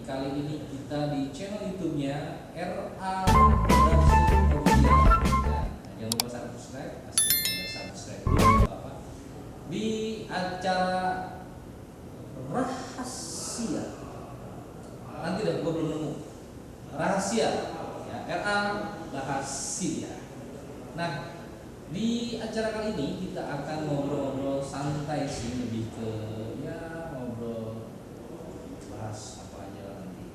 kali ini kita di channel YouTube-nya RA Production Official. Ya, jangan lupa subscribe, pasti subscribe dulu nggak apa-apa. Di acara rahasia, nanti dah gua belum nemu rahasia, ya RA rahasia. Nah, di acara kali ini kita akan ngobrol-ngobrol santai sih, lebih ke ya ngobrol bahas apa aja lah nanti.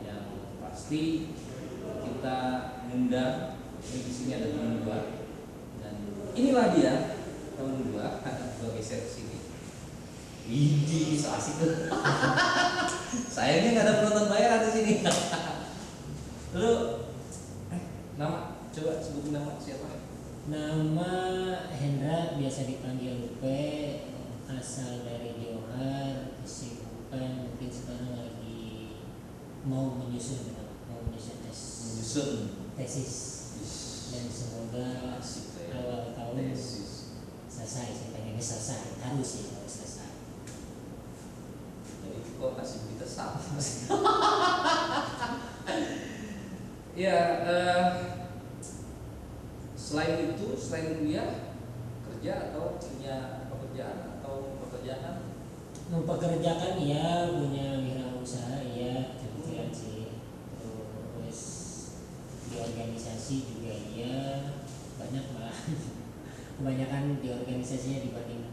Yang pasti kita ngundang di sini ada teman gua dan inilah dia teman gua. Gua geser ke sini. Widi, so asik tuh. Sayangnya nggak ada penonton bayaran di sini. Lu nama coba sebutin nama siapa? Nama Hendra, biasa dipanggil Lupe, asal dari Johar, kesibukan mungkin sekarang lagi mau menyusun tesis dan semoga awal tahun selesai. Saya pengennya selesai, harus selesai. Jadi kok kasih kita sama sih? Ya, selain kuliah, kerja atau punya pekerjaan atau pekerjaan? Mempekerjakan ya, punya wirausaha ya, kebetulan sih. Terus di organisasi juga ya, banyak malah. Kebanyakan di organisasinya dibanding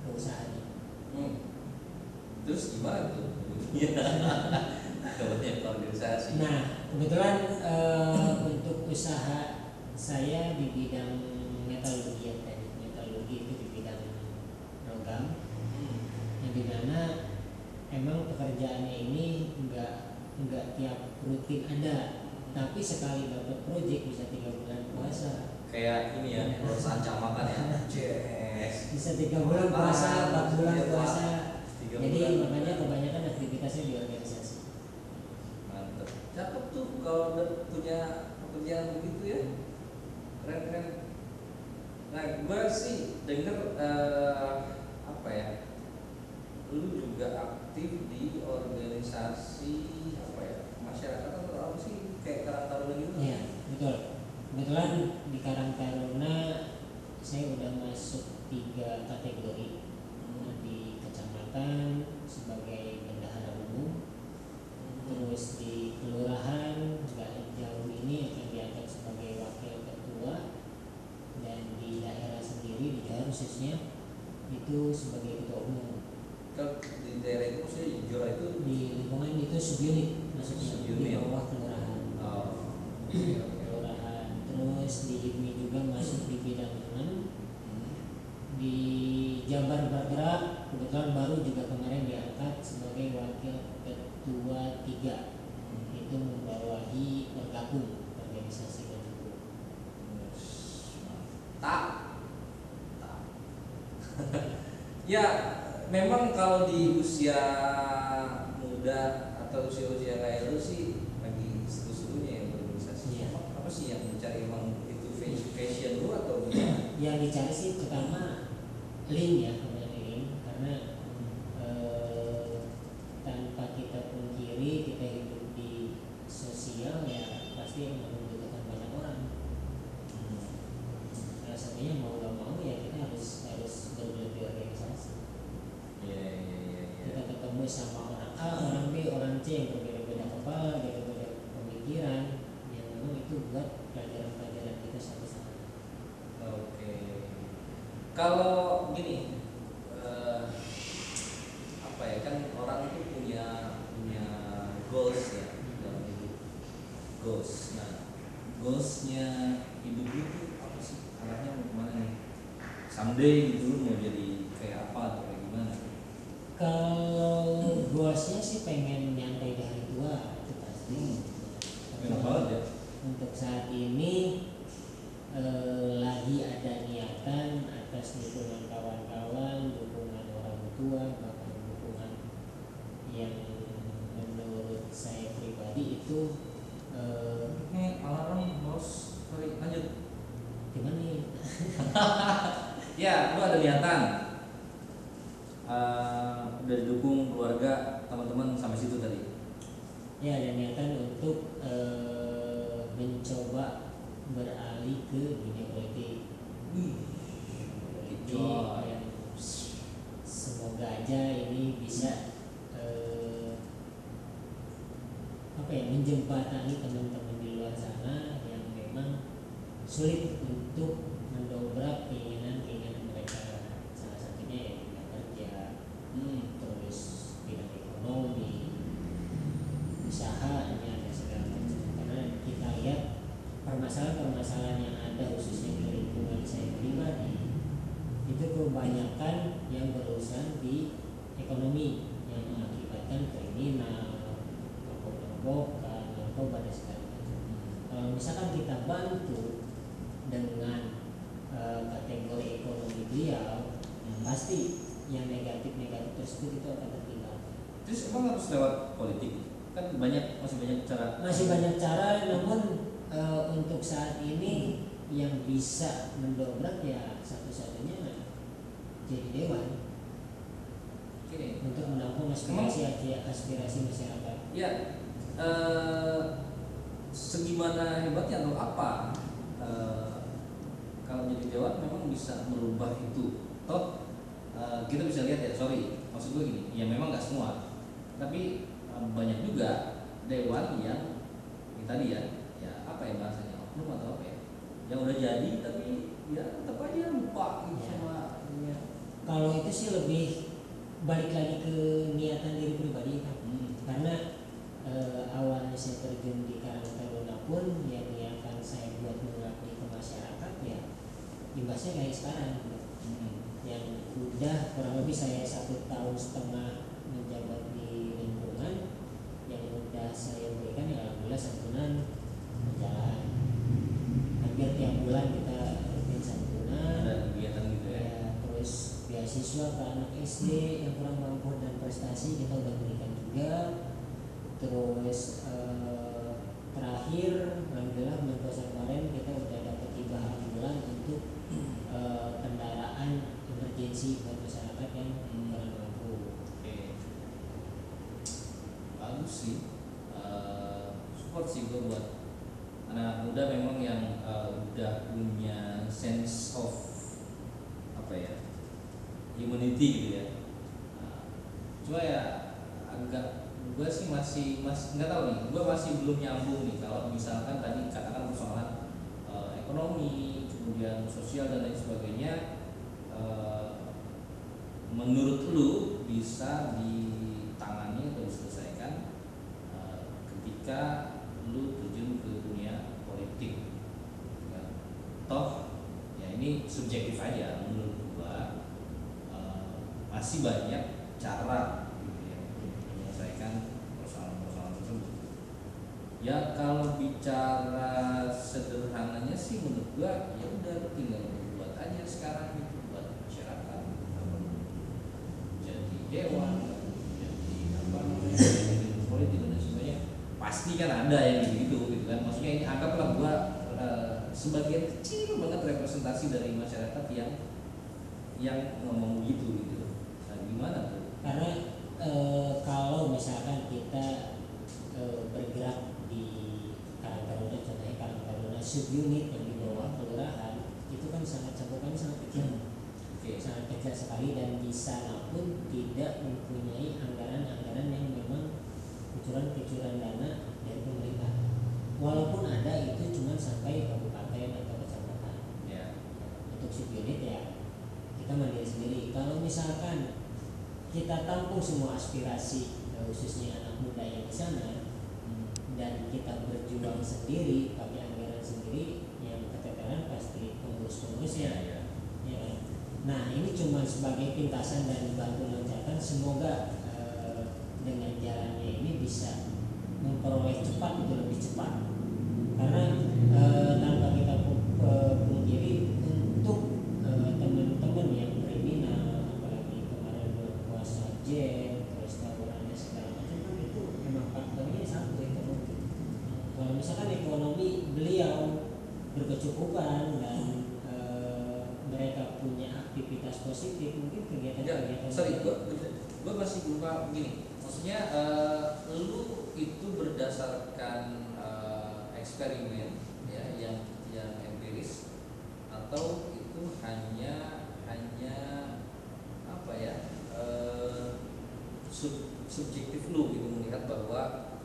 perusahaannya. Terus gimana tuh? Kebanyakan organisasi. Nah, kebetulan untuk usaha saya di bidang metalurgi itu di bidang logam, yang dimana emang pekerjaannya ini enggak tiap rutin ada, tapi sekali dapat proyek bisa 3 bulan puasa. Kayak ini ya, perusahaan makan ya. Bisa 3 bulan puasa, 4 bulan puasa. Jadi makanya kebanyakan aktivitasnya di organisasi. Mantap. Cakep tuh kalau udah punya pekerjaan begitu ya. Keren. Nah, gue sih denger apa ya? Lu juga aktif di organisasi apa ya? Masyarakat atau apa sih? Kayak Karang Taruna gitu? Iya, betul. Kebetulan di Karang Taruna saya udah masuk 3 kategori. Di kecamatan sebagai bendahara umum, terus di kelurahan nggak jauh ini akan diangkat sebagai wakil ketua, dan di daerah sendiri di daerah khususnya itu sebagai ketua umum. Kalau di daerah itu maksudnya di Jora itu Di lingkungan itu subunit maksudnya, di bawah kelurahan. Kelurahan. Terus di HIPMI juga masuk di bidang 6. Di Jabar bergerak, kebetulan baru juga kemarin diangkat sebagai wakil ketua 3. Itu membawahi bergabung organisasi bergabung. tak. Ya, memang kalau di usia muda atau usia kayak lu sih lagi seru-serunya ya berorganisasi. Iya. Apa sih yang mencari emang itu passion lu atau gimana? Yang dicari sih pertama link ya, karena tanpa kita pungkiri kita hidup di sosial ya pasti membutuhkan banyak orang. Salah satunya mau nggak mau ya kita harus bergelut di organisasi. Iya. Kita ketemu sama orang A, orang B, orang C yang berbeda-beda kepala, berbeda pemikiran, yang memang itu buat pelajaran-pelajaran kita satu sama. Oke. Kalau gini, apa ya, kan orang itu punya goals ya dalam hidup. Goals. Nah, goalsnya hidup itu apa sih? Arahnya mau kemana nih? Someday gitu lu mau jadi kayak apa atau kayak gimana? Kalau bosnya sih pengen nyantai di hari tua itu pasti. Enak banget ya. Untuk saat ini lagi ada niatan atas dukungan kawan-kawan, dukungan orang tua, bahkan dukungan yang menurut saya pribadi itu Alarm bos, sorry lanjut. gimana nih? Ya, lu ada niatan. Udah didukung keluarga, teman-teman sampai situ tadi. Ya, ada niatan untuk mencoba beralih ke dunia politik. Politik yang semoga aja ini bisa menjembatani teman-teman di luar sana yang memang sulit untuk mendobrak keinginan mereka, salah satunya ya bidang kerja, terus bidang ekonomi, usahanya dan segala macam. Karena kita lihat permasalahan-permasalahan yang ada khususnya di lingkungan saya pribadi itu kebanyakan yang berurusan di ekonomi yang mengakibatkan kriminal, mabok-mabokan, narkoba dan segala macam. Kalau misalkan kita bantu dengan kategori ekonomi beliau, pasti yang negatif-negatif tersebut itu akan tertinggalkan. Terus emang harus lewat politik? Kan masih banyak cara. Masih banyak cara, namun untuk saat ini yang bisa mendobrak ya satu-satunya jadi dewan. Gini, untuk menampung aspirasi masyarakat. Ya, segimana hebatnya atau apa kalau menjadi dewan memang bisa merubah itu. Toh kita bisa lihat ya, maksud gue gini, ya memang nggak semua, tapi banyak juga dewan yang tadi ya apa ya bahasanya, oknum atau apa ya, yang udah jadi tapi ya tetap aja lupa gitu sama ya. Kalau itu sih lebih balik lagi ke niatan diri pribadi kan. Karena awalnya saya terjun di Karang Taruna pun yang niatan saya buat mengabdi ke masyarakat ya imbasnya kayak sekarang gitu. Yang udah kurang lebih saya 1,5 tahun menjabat di lingkungan, yang udah saya berikan ya alhamdulillah santunan berjalan. Hampir tiap bulan kita rutin santunan, ada kegiatan gitu ya. Terus beasiswa ke anak SD yang kurang mampu dan prestasi kita udah berikan juga. Terus terakhir alhamdulillah bulan puasa kemarin kita udah dapat hibah bulan untuk kendaraan emergensi buat masyarakat yang kurang mampu. Bagus sih, support sih gue buat anak muda memang yang udah punya sense of apa ya, humanity gitu ya. Cuma ya agak gue sih masih nggak tahu nih, gue masih belum nyambung nih kalau misalkan tadi katakan persoalan ekonomi, kemudian sosial dan lain sebagainya, menurut lu bisa ditangani atau diselesaikan ketika lu terjun ke dunia politik ya. Toh ya ini subjektif aja, menurut gua masih banyak cara gitu ya untuk menyelesaikan persoalan-persoalan tersebut. Ya kalau bicara sederhananya sih menurut gua ya udah tinggal buat aja sekarang gitu buat masyarakat, jadi dewan, jadi apa namanya, politik dan sebagainya. Pasti kan ada yang gitu kan. Maksudnya ini anggaplah gua sebagian kecil banget representasi dari masyarakat yang ngomong gitu. Nah, gimana tuh? Karena kalau misalkan kita bergerak di Karang Taruna, contohnya Karang Taruna subunit yang di bawah kelurahan, itu kan cakupannya sangat kecil. Sangat kecil sekali, dan di sana pun tidak mempunyai anggaran-anggaran yang memang kucuran dana dari pemerintah. Walaupun ada, itu cuma sampai kabupaten atau kecamatan. Untuk subunit ya kita mandiri sendiri. Kalau misalkan kita tampung semua aspirasi khususnya anak muda yang di sana, dan kita berjuang sendiri pakai anggaran sendiri, yang keteteran pasti pengurus-pengurusnya ya. Nah ini cuma sebagai pintasan dan batu loncatan. Semoga dengan jalannya ini bisa memperoleh cepat, itu lebih cepat. Karena tanpa kita pungkiri, untuk teman-teman yang kriminal, apalagi kemarin berkuasa jen, terus tawarannya segala macam, kan itu memang faktornya satu, ekonomi. Kalau misalkan ekonomi beliau berkecukupan dan mereka punya aktivitas positif, mungkin kegiatan-kegiatan. Gue masih lupa begini. Maksudnya lu itu berdasarkan eksperimen ya yang empiris, atau itu hanya apa ya, subjektif lu gitu melihat bahwa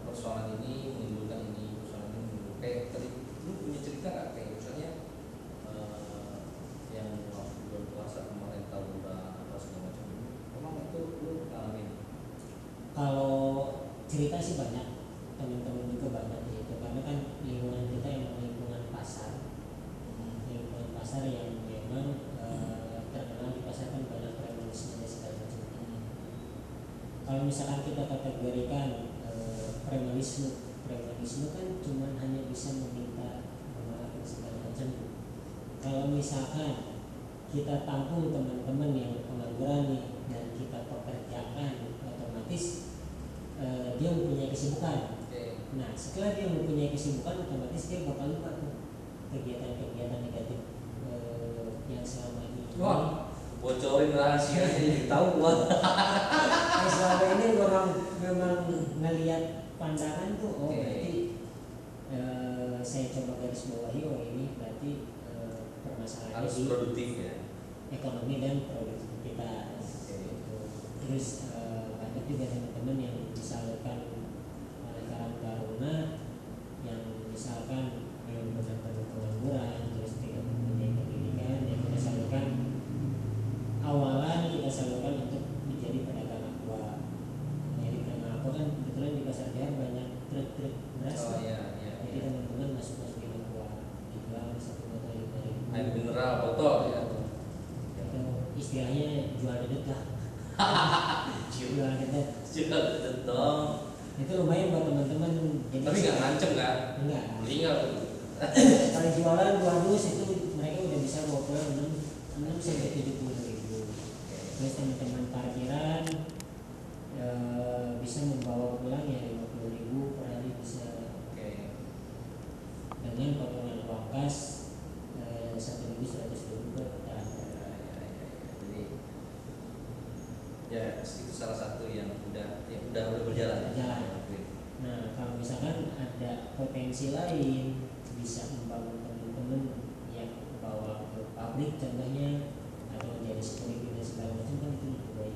persoalan ini menimbulkan ini, persoalan ini menimbulkan, kayak tadi lu punya cerita nggak kayak misalnya yang waktu bulan puasa kemarin tawuran apa segala macam, emang itu lu ngalamin? Kalau cerita sih banyak, teman-teman juga banyak di situ, karena kan lingkungan kita emang lingkungan pasar, lingkungan pasar yang memang terkenal di pasar kan banyak premanisme dan segala macam. Kalau misalkan kita kategorikan premanisme kan cuma hanya bisa meminta maaf dan segala macam. Kalau misalkan kita tampung teman-teman yang pengangguran nih dan kita pekerjakan, otomatis dia mempunyai kesibukan. Nah, setelah dia mempunyai kesibukan, otomatis dia bakal lupa tuh kegiatan-kegiatan negatif yang selama ini. Wah, bocorin rahasianya jadi tahu gua. Selama ini orang memang ngelihat pandangan tuh, oh berarti saya coba garis bawahi, oh ini berarti permasalahannya Harus di produktif ya. ekonomi dan produktivitas. Gitu. Terus banyak juga teman-teman yang disalurkan oleh Karang Taruna yang misalkan benar-benar pengangguran, terus tidak mempunyai pendidikan, yang kita salurkan awalan kita salurkan untuk menjadi pedagang aqua. Jadi pedagang aqua kan kebetulan di pasar Jaya banyak truk-truk beras. Oh iya. Jadi teman-teman masuk-masukin aqua, dijual satu botol 5.000. Air mineral botol ya. Itu istilahnya jual dedet lah. Jual dedet. Jual dedet dong. Itu lumayan buat teman-teman. Jadi Tapi nggak ngancem kan? Enggak. Beli nggak? Kalau jualan 2 dus itu mereka udah bisa bawa pulang 6 sampai 70.000. Terus teman-teman parkiran bisa membawa pulang ya 50.000 per hari bisa. Dengan potongan uang kas 1.100.000 per tahun. Jadi ya itu salah satu yang udah berjalan. Nah, kalau misalkan ada potensi lain bisa membangun teman-teman yang bawa ke pabrik contohnya, atau menjadi security dan segala macam, kan itu lebih baik.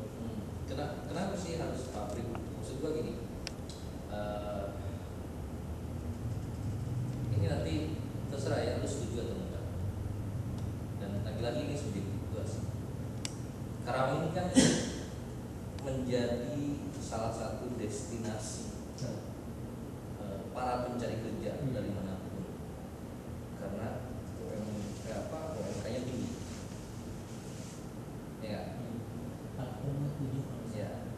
Kenapa sih harus pabrik? Maksud gua gini, ini nanti terserah ya, lu setuju atau enggak. Dan lagi-lagi ini subjektif gua sih. Karawang ini kan menjadi salah satu destinasi para pencari kerja dari manapun, karena UMK-nya tinggi, ya. 4,7. Ya,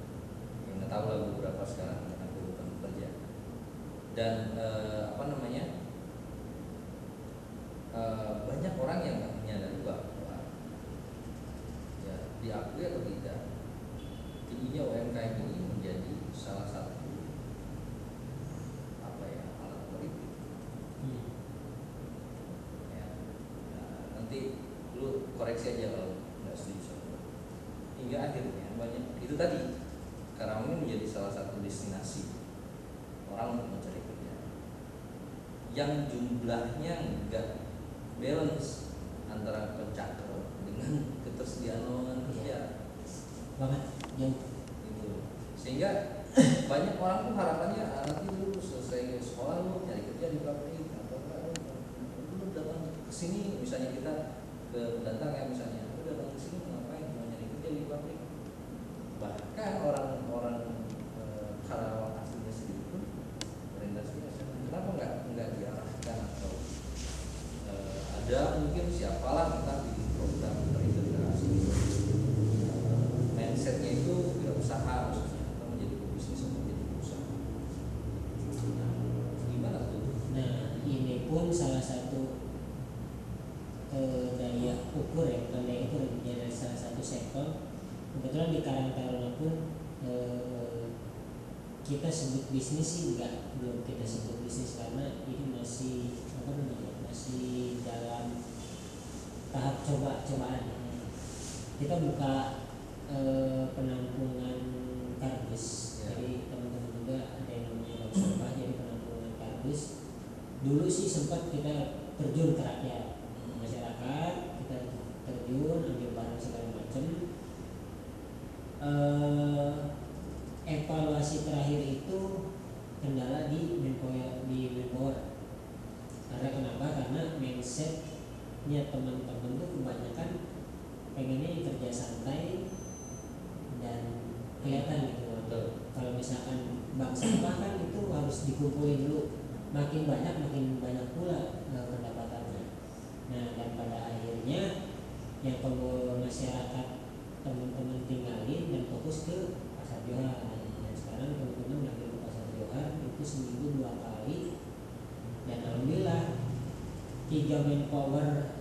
yang nggak tahu lah beberapa sekarang tentang kebutuhan pekerja. Dan banyak orang yang nggak menyadari bahwa ya diakui atau tidak, tingginya UMKM ini menjadi salah satu alat politik. Ya, nanti lu koreksi aja kalau nggak setuju sama gue. Hingga akhirnya banyak itu tadi, Karawang ini menjadi salah satu destinasi orang untuk mencari kerja yang jumlahnya nggak balance antara pencakar dengan ketersediaan lowongan kerja banget jauh gitu. Sehingga banyak orang tuh harapannya nanti lu selesai sekolah lu nyari kerja di pabrik atau lu datang ke sini, misalnya kita ke pendatang ya, misalnya lu datang ke sini ngapain, mau nyari kerja di pabrik. Bahkan orang-orang Karawang aslinya sendiri pun orientasinya kenapa nggak diarahkan atau ada mungkin siapalah entah di program terintegrasi mindsetnya itu wirausaha maksudnya, atau menjadi pebisnis atau menjadi usaha. Nah, gimana tuh? Nah, ini pun salah satu daya ukur ya, bukan daya ukur, dari salah satu sektor. Kebetulan di Karang Taruna pun kita sebut bisnis sih belum kita sebut bisnis, karena ini masih masih dalam tahap coba-cobaan. Kita buka penampungan kardus. Ya. Jadi teman-teman juga ada yang namanya bank sampah, jadi penampungan kardus. Dulu sih sempat kita terjun ke rakyat, masyarakat, kita terjun ambil barang segala macam. Evaluasi terakhir itu kendala di manpower. Karena kenapa? Karena mindsetnya teman-teman tuh kebanyakan pengennya kerja santai dan kelihatan gitu. Betul. Kalau misalkan bank sampah kan itu harus dikumpulin dulu, makin banyak pula pendapatannya. Nah, dan pada akhirnya yang masyarakat teman-teman tinggalin dan fokus ke pasar Johar. Dan sekarang teman-teman lagi ke pasar Johar itu seminggu 2 kali, dan alhamdulillah 3 manpower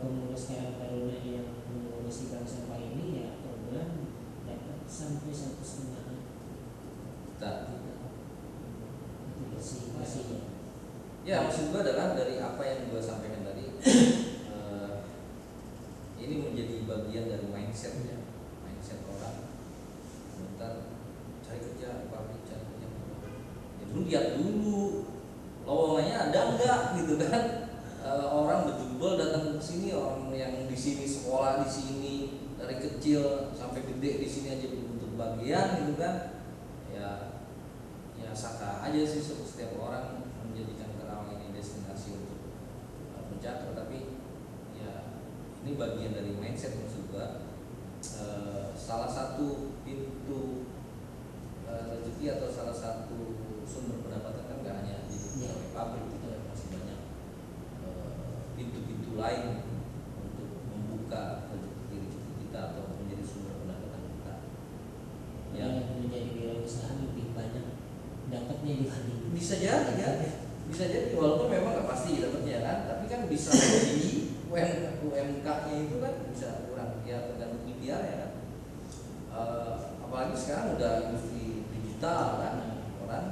pengurus Karang Taruna yang mengurusi bank sampah ini ya per bulan dapat sampai 1,5 juta. Itu bersihnya. Ya, maksud gue adalah dari apa yang gue sampaikan tadi, ini menjadi bagian dari mindset ya, mindset orang. Sebentar cari kerja, cari kerja. Ya dulu lihat dulu lowongannya ada enggak gitu kan. Orang berjubel datang ke sini, orang yang di sini sekolah di sini dari kecil sampai gede di sini aja untuk bagian gitu kan. Ya saka aja sih setiap orang menjadikan Karawang ini destinasi untuk pencakar, tapi ya ini bagian dari mindset maksud gua. Salah satu pintu rezeki atau salah satu sumber pendapatan kan nggak hanya di pegawai pabrik, gitu ya, masih banyak pintu-pintu lain untuk membuka rezeki kita atau menjadi sumber pendapatan kita. Ya, menjadi wirausaha lebih banyak dapatnya dibanding. Bisa jadi kan, bisa jadi walaupun memang nggak pasti dapatnya kan, tapi kan bisa jadi UMK-nya itu kan bisa kurang ya, tergantung ikhtiar ya kan. Apalagi sekarang udah industri digital kan, orang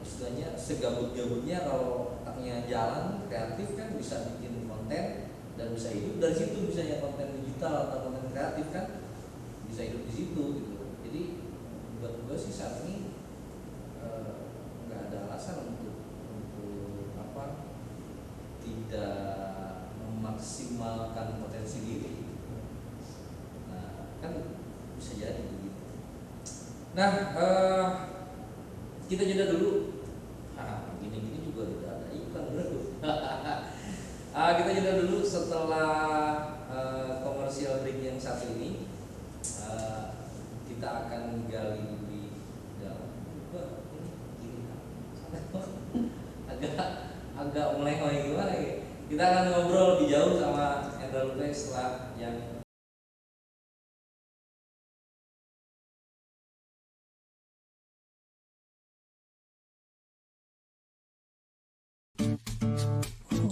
istilahnya segabut-gabutnya kalau otaknya jalan kreatif kan bisa bikin konten dan bisa hidup dari situ, misalnya konten digital atau konten kreatif kan bisa hidup di situ gitu. Jadi buat gue sih saat ini nggak ada alasan untuk apa tidak memaksimalkan potensi diri. Nah kan bisa jadi begitu. Nah kita jeda dulu. Gini-gini juga udah ada iklan bro. Kita jeda dulu setelah komersial break yang satu ini. Kita akan gali lebih dalam. agak melengoi gimana ya? Kita akan ngobrol lebih jauh sama Hendra Lupe setelah yang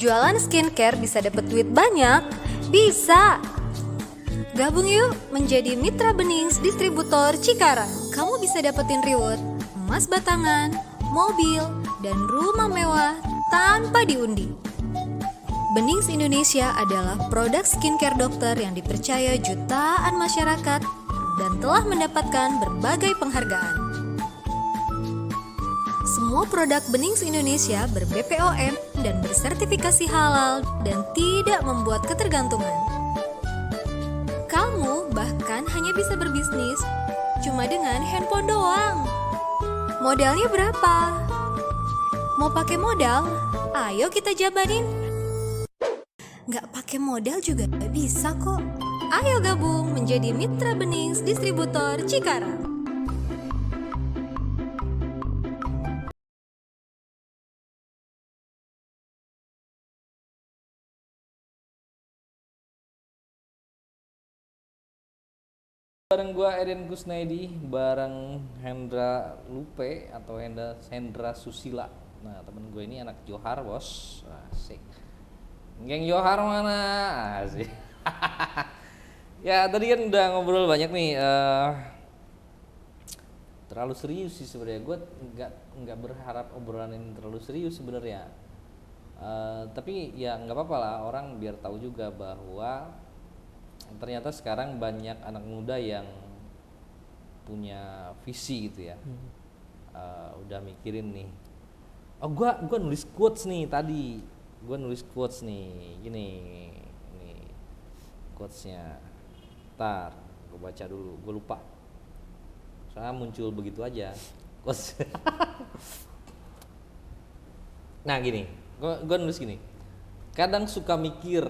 Jualan skincare bisa dapat duit banyak? Bisa! Gabung yuk menjadi Mitra Benings Distributor Cikarang. Kamu bisa dapetin reward, emas batangan, mobil, dan rumah mewah tanpa diundi. Benings Indonesia adalah produk skincare dokter yang dipercaya jutaan masyarakat dan telah mendapatkan berbagai penghargaan. Semua produk Benings Indonesia ber-BPOM dan bersertifikasi halal dan tidak membuat ketergantungan. Kamu bahkan hanya bisa berbisnis cuma dengan handphone doang. Modalnya berapa? Mau pakai modal? Ayo kita jabarin. Nggak pakai modal juga bisa kok. Ayo gabung menjadi Mitra Benings Distributor Cikarang. bareng gua Eden Kusnaidi, bareng Hendra Lupe atau Hendra Susila. Nah temen gue ini anak Johar bos, asik. Geng Johar mana? Asik. Ya tadi kan udah ngobrol banyak nih. Terlalu serius sih sebenarnya. Gue nggak berharap obrolan ini terlalu serius sebenarnya. Tapi ya nggak apa-apa lah, orang biar tahu juga bahwa ternyata sekarang banyak anak muda yang punya visi gitu ya. Udah mikirin nih, oh gua nulis quotes nih tadi, gini ini quotesnya, ntar gue baca dulu, gue lupa soalnya muncul begitu aja quotes. Nah gini, gue nulis gini, kadang suka mikir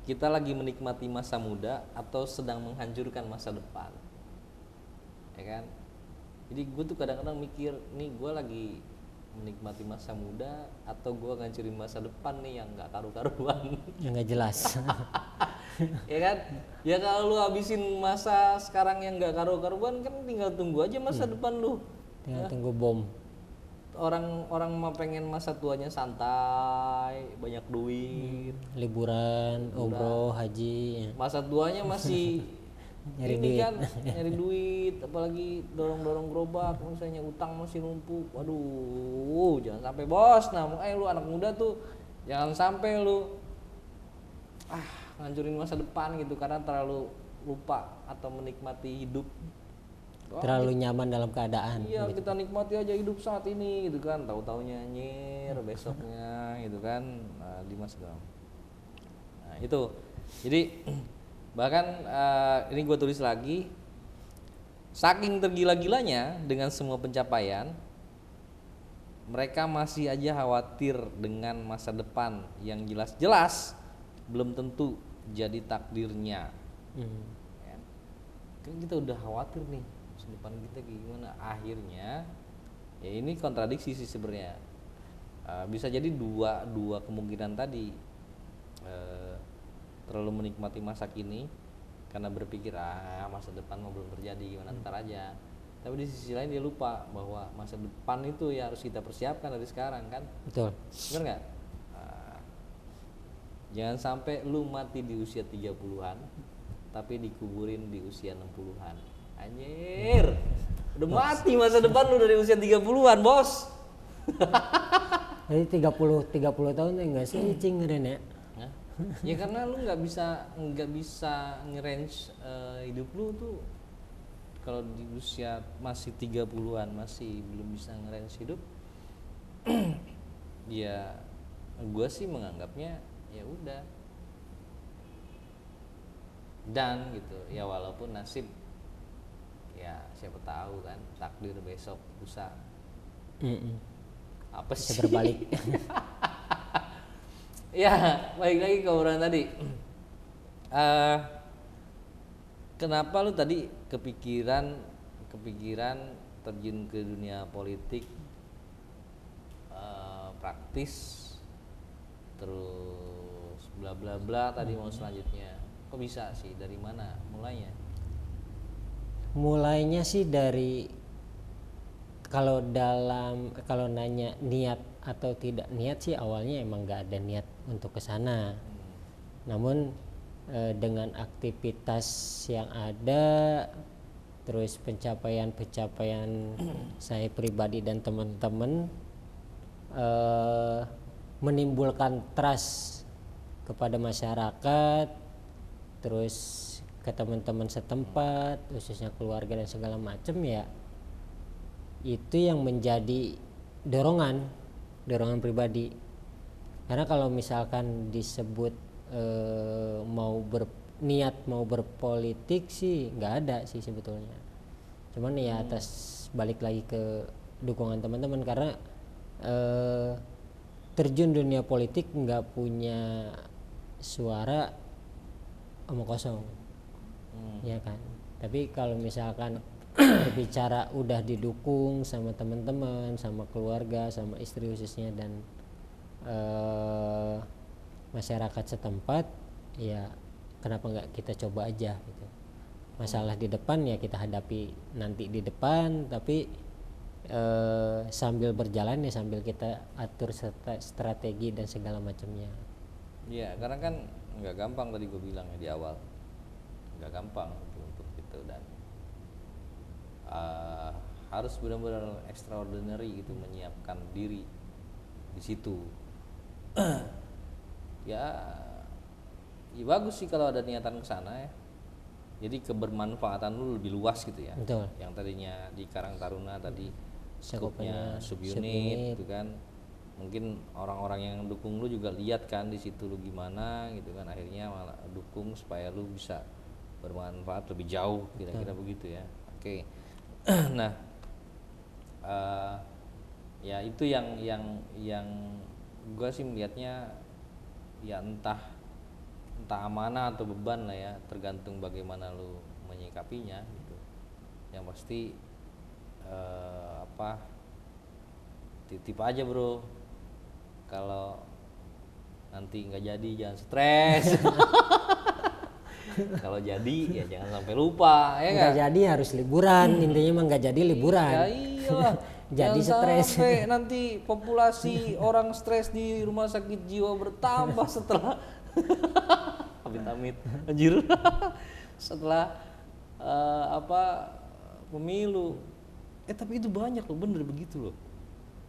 kita lagi menikmati masa muda atau sedang menghancurkan masa depan, ya kan? Jadi gue tuh kadang-kadang mikir, nih gue lagi menikmati masa muda atau gue ngancurin masa depan nih yang nggak karu-karuan. Yang nggak jelas. Ya kan? Ya kalau lu habisin masa sekarang yang nggak karu-karuan kan tinggal tunggu aja masa depan lu. Tinggal tunggu bom. Orang mah pengen masa tuanya santai, banyak duit, Liburan, umroh, haji. masa tuanya masih Nyari ini duit. kan nyari duit, apalagi dorong gerobak, misalnya utang masih numpuk. Waduh, jangan sampai bos. Nah, lu anak muda tuh jangan sampai lu ngancurin masa depan gitu karena terlalu lupa atau menikmati hidup. Terlalu nyaman dalam keadaan. Iya, kita nikmati aja hidup saat ini gitu kan, tahu-taunya nyir besoknya gitu kan. Nah, Dimas dong. Nah, itu. Jadi bahkan ini gue tulis lagi, saking tergila-gilanya dengan semua pencapaian, mereka masih aja khawatir dengan masa depan yang jelas-jelas belum tentu jadi takdirnya. Kan kita udah khawatir nih masa depan kita gimana, akhirnya ya ini kontradiksi sih sebenarnya. Bisa jadi dua kemungkinan tadi, terlalu menikmati masa kini karena berpikir masa depan mau belum terjadi, gimana ntar aja. Tapi di sisi lain dia lupa bahwa masa depan itu ya harus kita persiapkan dari sekarang kan. Betul. Bener nggak? Jangan sampai lu mati di usia 30-an tapi dikuburin di usia 60-an. Anjir. Udah mati masa depan lu dari usia 30-an, Bos. Jadi 30 tahun enggak sih cing Ren ya? Ya karena lu nggak bisa nge-range hidup lu tuh. Kalau di usia masih 30-an masih belum bisa nge-range hidup, ya gue sih menganggapnya ya udah dan gitu ya, walaupun nasib ya siapa tahu kan, takdir besok lusa apa Bisa sih berbalik. ya balik lagi ke obrolan tadi. Kenapa lu tadi kepikiran terjun ke dunia politik, praktis, terus bla bla bla tadi mau selanjutnya? Kok bisa sih, dari mana mulainya? Mulainya sih dari, kalau nanya niat atau tidak niat sih, awalnya emang nggak ada niat untuk ke sana. Namun dengan aktivitas yang ada, terus pencapaian saya pribadi dan teman-teman menimbulkan trust kepada masyarakat, terus ke teman-teman setempat, khususnya keluarga dan segala macam, ya itu yang menjadi dorongan pribadi. Karena kalau misalkan disebut niat mau berpolitik sih nggak ada sih sebetulnya. Cuman ya atas balik lagi ke dukungan teman-teman, karena terjun dunia politik nggak punya suara omong kosong, ya kan. Tapi kalau misalkan berbicara udah didukung sama teman-teman, sama keluarga, sama istri khususnya, dan masyarakat setempat, ya kenapa nggak kita coba aja gitu. Masalah di depan ya kita hadapi nanti di depan, tapi sambil berjalan ya sambil kita atur strategi dan segala macamnya. Iya, karena kan nggak gampang, tadi gue bilang ya di awal, nggak gampang untuk itu, dan harus benar-benar extraordinary gitu menyiapkan diri di situ. ya bagus sih kalau ada niatan ke sana ya. Jadi kebermanfaatan lu lebih luas gitu ya. Betul. Yang tadinya di Karang Taruna tadi Cakupannya skupnya subunit subunit. gitu kan. Mungkin orang-orang yang dukung lu juga lihat kan di situ lu gimana gitu kan, akhirnya malah dukung supaya lu bisa bermanfaat lebih jauh, kira-kira begitu ya. Oke. Nah, ya itu yang gua sih melihatnya ya entah amanah atau beban lah ya, tergantung bagaimana lu menyikapinya gitu. Yang pasti titip aja bro, kalau nanti nggak jadi jangan stres. Kalau jadi ya jangan sampai lupa ya Nggak kan. jadi harus liburan, intinya mah nggak jadi liburan. Ya iyalah. Jadi Jangan stres. sampai nanti populasi orang stres di rumah sakit jiwa bertambah setelah amit-amit anjir. Setelah pemilu. Tapi itu banyak loh, bener begitu loh.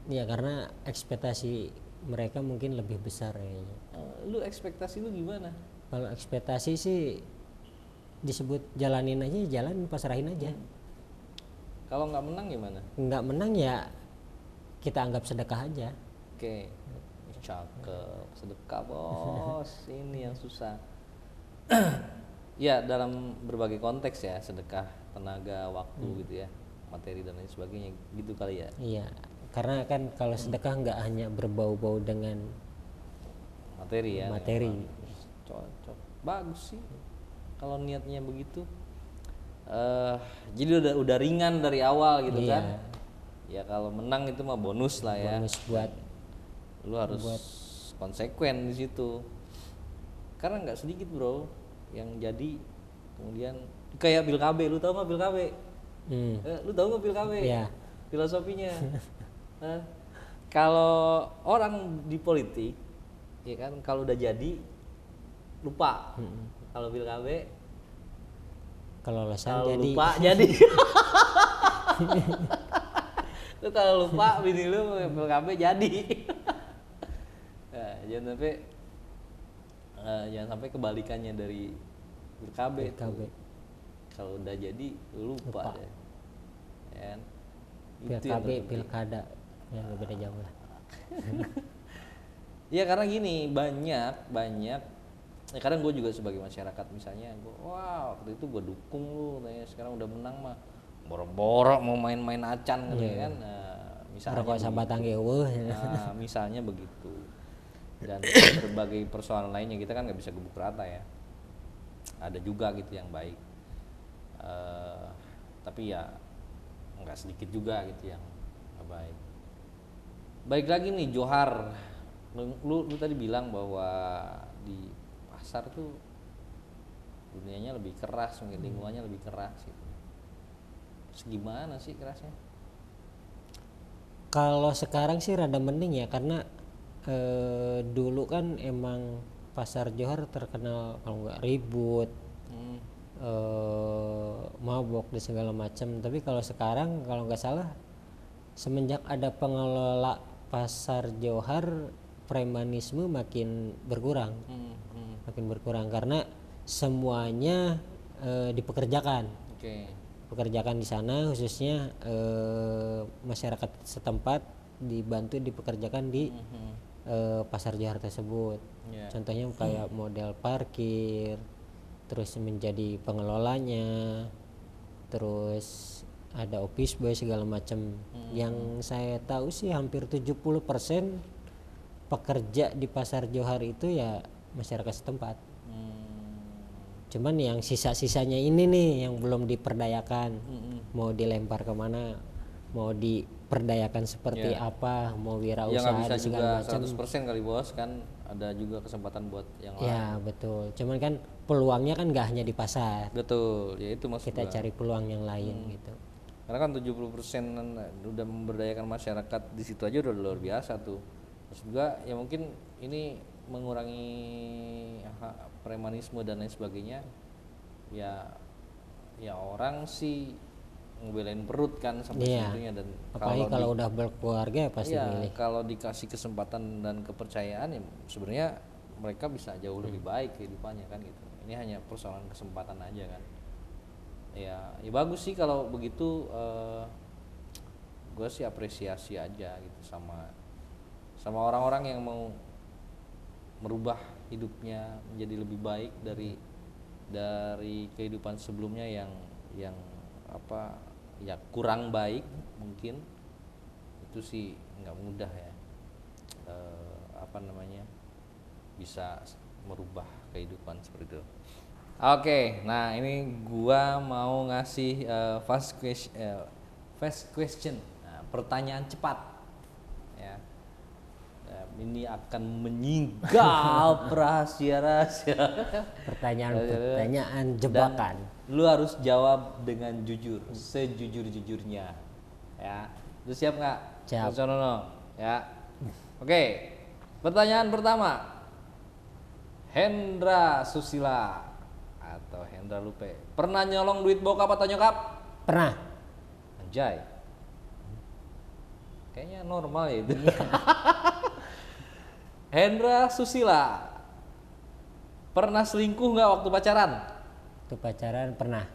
Ya karena ekspektasi mereka mungkin lebih besar kayaknya. Lu ekspektasi lu gimana? Kalau ekspektasi sih disebut jalanin aja, jalan pasrahin aja. Kalau nggak menang gimana? Nggak menang ya kita anggap sedekah aja. Oke, cakep, sedekah bos. Ini yang susah. Ya dalam berbagai konteks ya, sedekah tenaga, waktu gitu ya, materi dan lain sebagainya gitu kali ya. Iya, karena kan kalau sedekah nggak hanya berbau-bau dengan Materi ya. materi. Cocok, bagus sih kalau niatnya begitu. Jadi udah ringan dari awal gitu Iya. kan. Ya kalau menang itu mah bonus lah ya. Bonus buat Lu harus konsekuen di situ. Karena nggak sedikit bro yang jadi kemudian kayak Pil KB. Lu tahu nggak Pil KB? Lu tahu nggak Pil KB? Iya. Filosofinya. Kalau orang di politik, ya kan kalau udah jadi lupa. Kalau Pil KB, kalau alasan kalau jadi lupa jadi. Lu kalau lupa bini lu Pil KB jadi. Nah, jangan sampai kebalikannya dari Pil KB. KB. Kalau udah jadi lu lupa. Ya. Kan? Itu yang PKB, terpenting. pilkada ya beda jauh lah. Ya karena gini banyak ya kadang gue juga sebagai masyarakat misalnya gue waktu itu gue dukung lu, nah, sekarang udah menang mah boro-boro mau main-main acan gitu kan. Nah, misalnya Rokok sabatang eueuh. nah, misalnya begitu. Dan berbagai persoalan lainnya kita kan nggak bisa gebuk rata ya, ada juga gitu yang baik, tapi ya nggak sedikit juga gitu yang nggak baik. Baik lagi nih Johar, lu tadi bilang bahwa di pasar tuh dunianya lebih keras, mungkin lingkungannya lebih keras gitu. Segimana sih kerasnya? Kalau sekarang sih rada mending ya, karena dulu kan emang pasar Johor terkenal kalau nggak ribut, mabok dan segala macam. Tapi kalau sekarang kalau nggak salah semenjak ada pengelola pasar Johor, premanisme makin berkurang, karena semuanya dipekerjakan. Pekerjakan di sana khususnya masyarakat setempat dibantu dipekerjakan di pasar Johor tersebut. Contohnya kayak model parkir, terus menjadi pengelolanya, terus ada office boy segala macam. Yang saya tahu sih hampir 70% pekerja di pasar Johor itu ya masyarakat setempat. Cuman yang sisa-sisanya ini nih yang belum diperdayakan, mau dilempar kemana, mau diperdayakan seperti apa, mau wirausaha ya nggak bisa dan juga segala macam. 100% kali bos, kan ada juga kesempatan buat yang lain. Ya betul, cuman kan peluangnya kan nggak hanya di pasar, Betul, ya itu maksud kita gua. cari peluang yang lain gitu. Karena kan 70% udah memberdayakan masyarakat di situ aja udah luar biasa tuh. Terus juga ya mungkin ini mengurangi premanisme dan lain sebagainya. Ya orang sih ngebelain perut kan sampai segitunya, dan Apalagi kalau udah berkeluarga ya pasti milih. kalau dikasih kesempatan dan kepercayaan ya sebenarnya mereka bisa jauh lebih baik kehidupannya kan gitu. Ini hanya persoalan kesempatan aja kan. Ya bagus sih kalau begitu. Gue sih apresiasi aja gitu sama orang-orang yang mau merubah hidupnya menjadi lebih baik dari kehidupan sebelumnya yang apa ya kurang baik mungkin. Itu sih nggak mudah ya, apa namanya, bisa merubah kehidupan seperti itu. Oke, nah ini gua mau ngasih fast question, nah, pertanyaan cepat ya. Ini akan menyingkap rahasia-rahasia. Pertanyaan jebakan. Dan lu harus jawab dengan jujur, sejujur-jujurnya ya. Lu siap nggak? Siap. Sonono ya. Oke, pertanyaan pertama, Hendra Susila atau Hendra Lupe pernah nyolong duit bokap atau nyokap? Pernah. Anjay, kayaknya normal ya itu. Hendra Susila pernah selingkuh nggak waktu pacaran? Waktu pacaran pernah.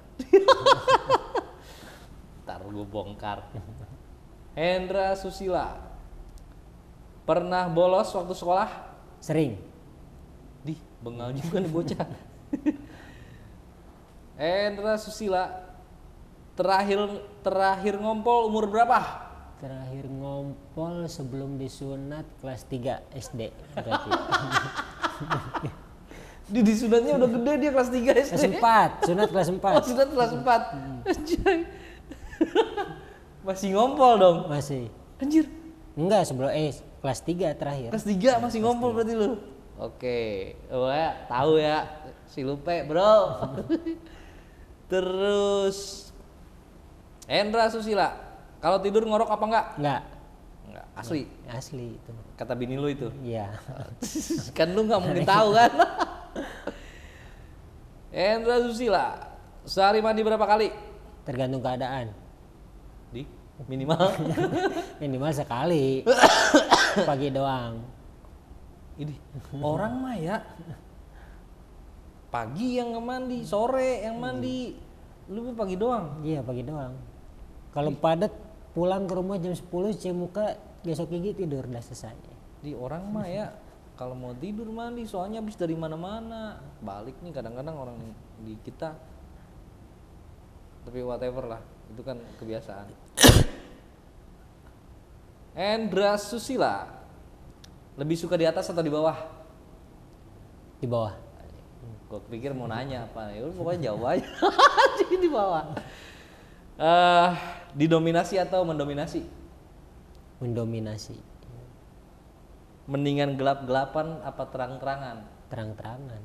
Ntar gue bongkar. Hendra Susila pernah bolos waktu sekolah? Sering. Dih, bengal juga nih bocah. Hendra Susila terakhir ngompol umur berapa? Terakhir ngompol sebelum disunat kelas 3 SD berarti. Di sunatnya udah gede, dia kelas 3 SD. Kelas 4, sunat kelas 4. Oh, sunat kelas 4. Anjay. Masih ngompol dong. Masih. Anjir. Enggak, sebelum kelas 3 terakhir. Kelas 3 masih ngompol berarti lu. Oke. Oh ya, tahu ya si Lupe, Bro. Terus Hendra Susila, kalau tidur ngorok apa enggak? Enggak. Enggak, asli. Asli itu. Kata bini lu itu. Iya. Kan lu nggak mungkin tahu kan. Hendra Susila sehari mandi berapa kali? Tergantung keadaan. Di minimal. Minimal sekali. Pagi doang. Ini orang mah ya pagi yang mandi, sore yang mandi. Lu pagi doang. Iya, pagi doang. Kalau padat pulang ke rumah jam 10 cuci muka, besok gigi tidur udah selesai. Di orang mah ya kalau mau tidur mandi, soalnya habis dari mana-mana. Balik nih kadang-kadang orang di kita. Tapi whatever lah, itu kan kebiasaan. Hendra Susila lebih suka di atas atau di bawah? Di bawah. Gue pikir mau nanya apa, ya udah pokoknya jawab aja. Di bawah. Didominasi atau mendominasi? Mendominasi. Mendingan gelap-gelapan apa terang-terangan? Terang-terangan.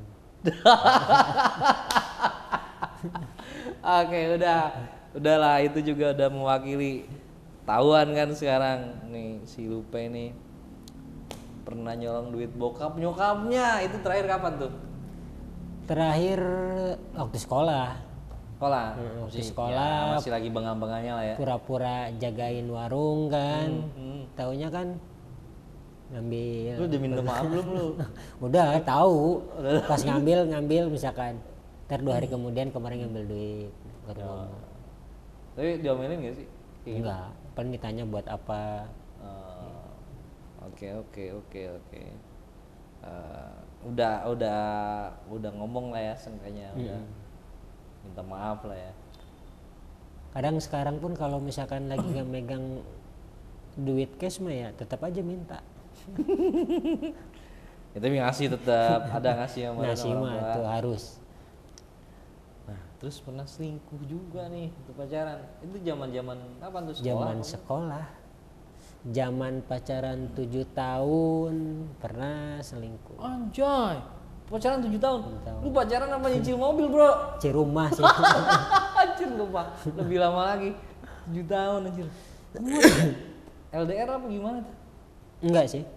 Oke, udahlah, itu juga udah mewakili. Tahuan kan sekarang nih si Lupe nih pernah nyolong duit bokap nyokapnya. Itu terakhir kapan tuh? Terakhir waktu sekolah. Sekolah. Waktu sekolah. Ya, masih lagi bengang-bengangnya lah ya. Pura-pura jagain warung kan. Taunya kan ngambil. Lu udah minta maaf belum lu? Udah tahu. Pas ngambil misalkan. Ntar 2 hari kemudian kemarin ngambil duit. Baru ngomong. Tapi diomelin gak sih? Enggak. Paling ditanya buat apa. Oke. Udah ngomong lah ya seenggaknya, udah minta maaf lah ya. Kadang sekarang pun kalau misalkan lagi nggak megang duit cash mah ya tetap aja minta. Ya, tapi ngasih tetap ada ngasih sama Ngasih orang mah tua. itu harus. Nah, terus pernah selingkuh juga nih waktu pacaran. Itu zaman-zaman apa tuh, sekolah? Zaman sekolah. Zaman pacaran 7 tahun pernah selingkuh. Anjay, pacaran 7 tahun. 7 tahun. Lu pacaran apa nyicil mobil, Bro? Ci rumah sih. Anjir lupa, lebih lama lagi. 7 tahun anjir. LDR apa gimana tuh? Enggak sih.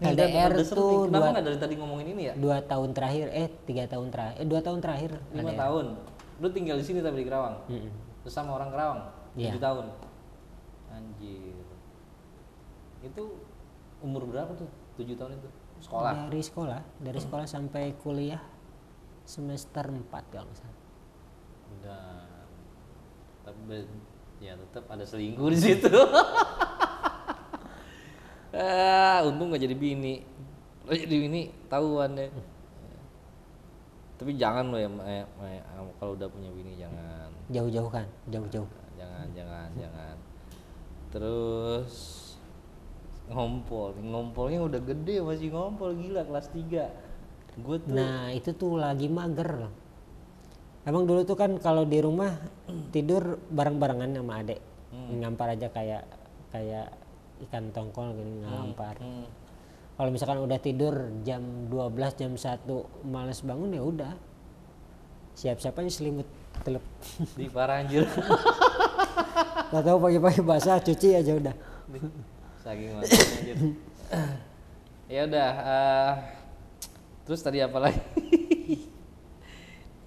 LDR tuh kenapa nggak dari tadi ngomongin ini ya? 2 tahun terakhir 3 tahun terakhir 2 tahun terakhir 5 LDR. tahun. Lu tinggal di sini tapi di Kerawang. Terus sama orang Kerawang. 7 Iya. tahun. Anjir. Itu umur berapa tuh? 7 tahun itu? Sekolah. Dari sekolah sampai kuliah semester 4 kalau nggak salah. Udah tapi ya tetap ada selingkuh di situ. Untung nggak jadi bini. Kalau jadi bini tahuan deh. Tapi jangan lo ya, kalau udah punya bini jangan. Jauh-jauhkan, jauh-jauh. Jangan. Terus ngompolnya udah gede masih ngompol, gila kelas 3. Gue tuh Nah itu tuh lagi mager loh. Emang dulu tuh kan kalau di rumah tidur bareng-barengan sama adek, ngampar aja kayak ikan tongkol gini ngampar. Kalau misalkan udah tidur jam 12 jam 1 males bangun ya udah siap-siap aja selimut telep. di parah anjir. Gak tahu pagi-pagi basah cuci aja udah. Saking mantapnya anjir. Ya udah, terus tadi apa lagi?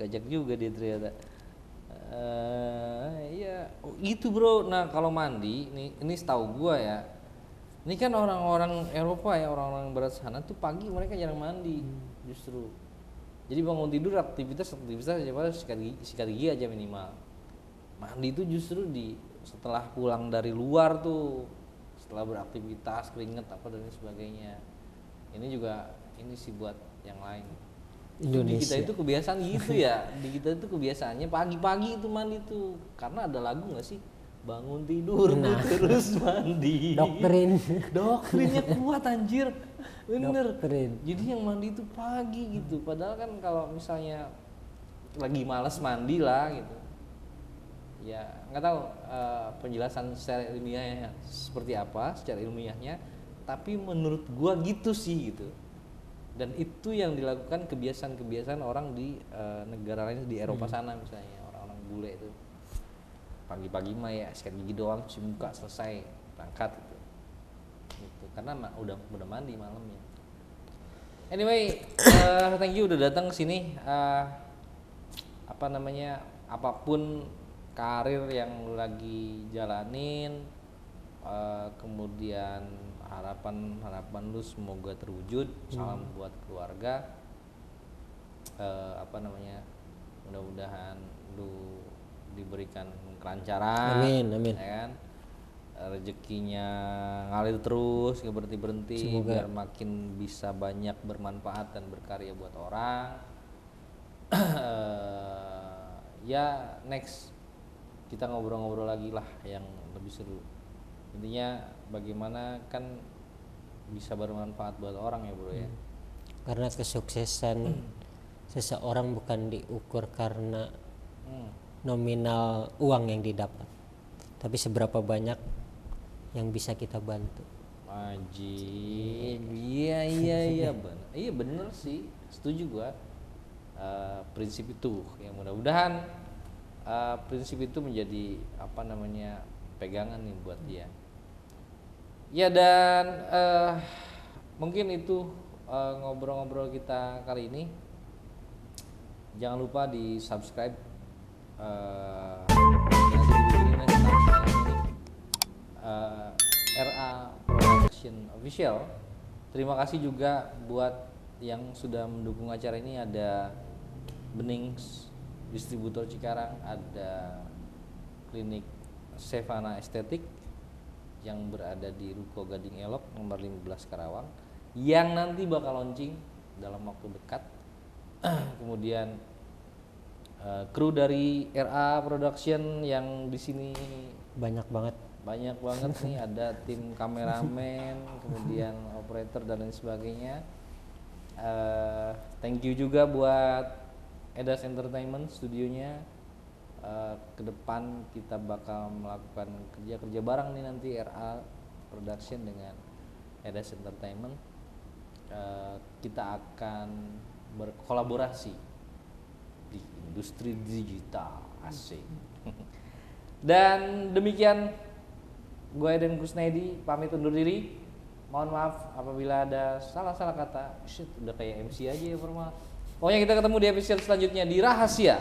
Gajak juga dia ternyata. Iya, itu bro. Nah kalau mandi, ini setahu gua ya. Ini kan orang-orang Eropa ya, orang-orang barat sana tuh pagi mereka jarang mandi justru. Jadi bangun tidur aktivitas sikat gigi aja minimal. Mandi itu justru setelah pulang dari luar tuh, setelah beraktivitas keringet apa dan sebagainya. Ini juga ini sih buat yang lain. Di kita itu kebiasaan gitu ya. Di kita itu kebiasaannya pagi-pagi itu mandi tuh. Karena ada lagu nggak sih? Bangun tidur terus mandi. Doktrinnya kuat anjir. Bener. Jadi yang mandi itu pagi gitu. Padahal kan kalau misalnya lagi malas mandi lah gitu. Ya nggak tahu penjelasan secara ilmiahnya seperti apa, secara ilmiahnya. Tapi menurut gua gitu sih gitu. Dan itu yang dilakukan kebiasaan-kebiasaan orang di negara lain di Eropa sana misalnya, orang-orang bule itu pagi-pagi mah ya sikat gigi doang, cuci muka selesai berangkat gitu. Karena udah mandi malamnya. Anyway, thank you udah datang ke sini. Apapun karir yang lu lagi jalanin, kemudian harapan lu semoga terwujud. Salam buat keluarga. Mudah-mudahan lu diberikan kelancaran. Amin. Ya kan? Rezekinya ngalir terus, nggak berhenti biar makin bisa banyak bermanfaat dan berkarya buat orang. Ya next kita ngobrol-ngobrol lagi lah yang lebih seru. Intinya bagaimana kan bisa bermanfaat buat orang ya bro ya. Karena kesuksesan seseorang bukan diukur karena nominal uang yang didapat, tapi seberapa banyak yang bisa kita bantu. Ajib. Iya benar. Iya bener sih, setuju gua. Prinsip itu yang mudah-mudahan prinsip itu menjadi pegangan nih buat dia. Ya dan mungkin itu ngobrol-ngobrol kita kali ini. Jangan lupa di subscribe RA Production Official. Terima kasih juga buat yang sudah mendukung acara ini. Ada Benings Distributor Cikarang, ada Klinik Sevana Estetik yang berada di Ruko Gading Elok nomor 15 Karawang yang nanti bakal launching dalam waktu dekat. Kemudian kru dari RA Production yang di sini Banyak banget nih, ada tim kameramen, kemudian operator dan lain sebagainya. Thank you juga buat Edas Entertainment studionya. Ke depan kita bakal melakukan kerja bareng nih nanti RA Production dengan Edas Entertainment. Kita akan berkolaborasi di industri digital, asik. Dan demikian gue Eden Kusnaidi pamit undur diri. Mohon maaf apabila ada salah-salah kata. Shit, udah kayak MC aja ya formal. Pokoknya kita ketemu di episode selanjutnya di Rahasia